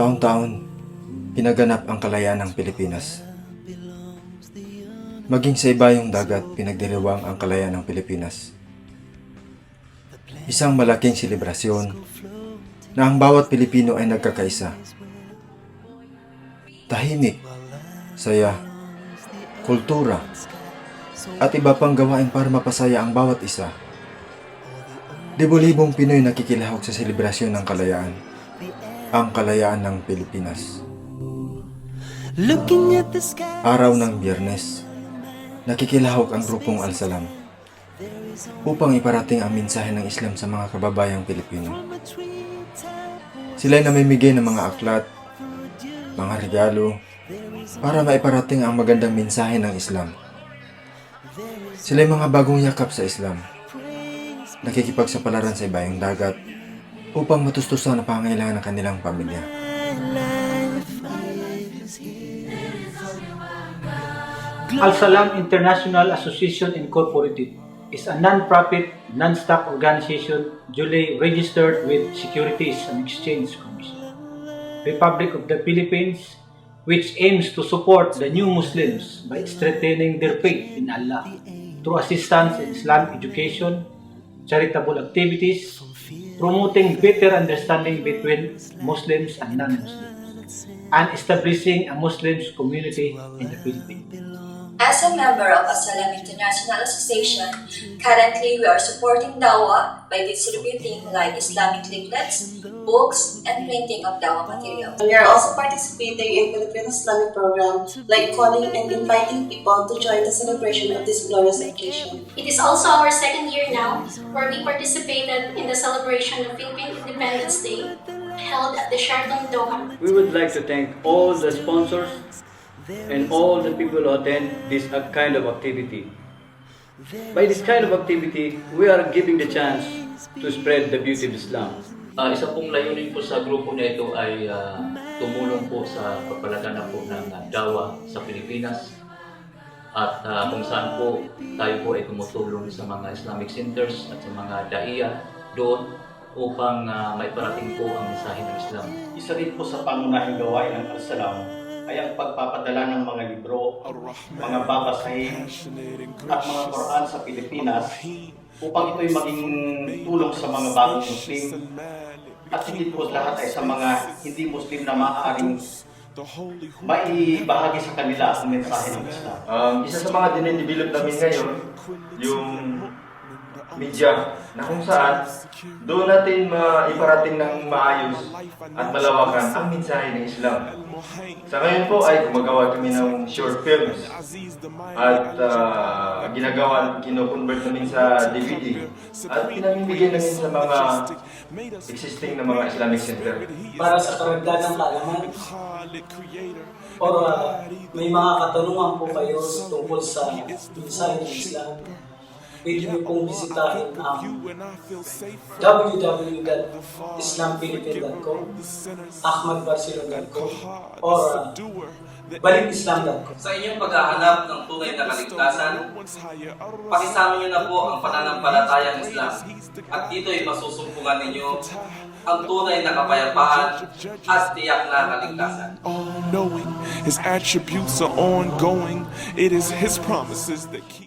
Taon-taon, pinaganap ang kalayaan ng Pilipinas. Maging sa ibayong dagat, pinagdiriwang ang kalayaan ng Pilipinas. Isang malaking selebrasyon na ang bawat Pilipino ay nagkakaisa. Tahimik, saya, kultura, at iba pang gawain para mapasaya ang bawat isa. Libo-libong Pinoy nakikilahok sa selebrasyon ng kalayaan. Ang kalayaan ng Pilipinas. Araw ng Biyernes, nakikilahok ang grupong Al-Salam upang iparating ang mensahe ng Islam sa mga kababayang Pilipino. Sila'y namimigay ng mga aklat, mga regalo, para maiparating ang magandang mensahe ng Islam. Sila'y mga bagong yakap sa Islam, nakikipagsapalaran sa ibayong dagat, upang matustusan ang pangangailangan ng kanilang pamilya. Al-Salam International Association Incorporated is a non-profit, non-stock organization duly registered with Securities and Exchange Commission, Republic of the Philippines, which aims to support the new Muslims by strengthening their faith in Allah through assistance in Islamic education, charitable activities, promoting better understanding between Muslims and non-Muslims, and establishing a Muslims community in the Philippines. As a member of Al-Salam International Association, currently we are supporting Dawah by distributing like Islamic leaflets, books, and printing of Dawah material. We are also participating in Filipino Islamic program like calling and inviting people to join the celebration of this glorious occasion. It is also our second year now where we participated in the celebration of Philippine Independence Day held at the Sheraton Doha. We would like to thank all the sponsors and all the people who attend this kind of activity. By this kind of activity, we are giving the chance to spread the beauty of Islam. Isa pong layunin po sa grupo na ito ay tumulong po sa pagpalaganap po ng dawa sa Pilipinas at kung saan po tayo po ay tumutulong sa mga Islamic centers at sa mga daiya doon upang maiparating po ang mensahe ng Islam. Isa rin po sa pangunahing gawain ng Al-Salam ay ang pagpapadala ng mga libro, mga babasahin at mga Quran sa Pilipinas upang ito'y maging tulong sa mga bagong Muslim at hindi po lahat ay sa mga hindi Muslim na maaaring maibahagi sa kanila ang mensahe ng Islam. Isa sa mga dinidevelop namin ngayon, yung media na kung saan doon natin maiparating ng maayos at malawakan ang mensahe ng Islam. Sa ngayon po ay gumagawa kami ng short films at kino-convert namin sa DVD at pinamimigay namin sa mga existing na mga Islamic center. Para sa karagdagang kaalaman o may mga katanungan po kayo tungkol sa mensahe ng Islam, pwede niyo pong bisitahin ang www.islamphilippine.com, ahmadbarcelon.com, or balitislam.com. Sa inyong paghahanap ng tunay na kaligtasan, pakisama niyo na po ang pananampalatayang Islam at dito'y masusumpungan ninyo ang tunay na kapayapaan at tiyak na kaligtasan. All-knowing, His attributes are ongoing. It is His promises that keep